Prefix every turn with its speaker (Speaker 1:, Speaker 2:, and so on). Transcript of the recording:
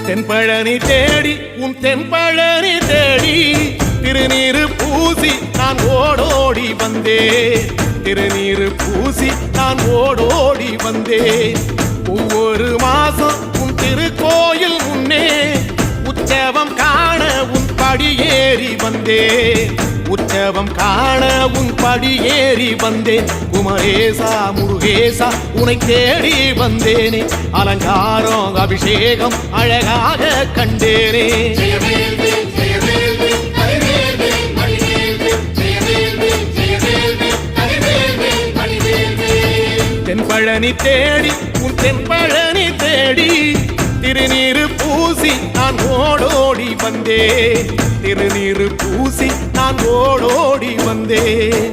Speaker 1: தென்பழனி தேடி உன் தென்பழனி தேடி திருநீரு பூசி நான் ஓடோடி வந்தேன். திருநீரு பூசி நான் ஓடோடி வந்தேன். ஒவ்வொரு மாசம் உன் திருக்கோயில் முன்னே உற்சவம் காண உன் படியேறி வந்தேன். உற்சவம் காண உன் படியேறி வந்தேன். குமரேசா முருகேசா உனை தேடி வந்தேனே. அலங்காரம் அபிஷேகம் அழகாக கண்டேனே. தென்பழனி தேடி உன் தென்பழனி தேடி திருநீரு பூசி நான் ஓடோடி வந்தேன். திருநீரு பூசி நான் ஓடோடி வந்தேன்.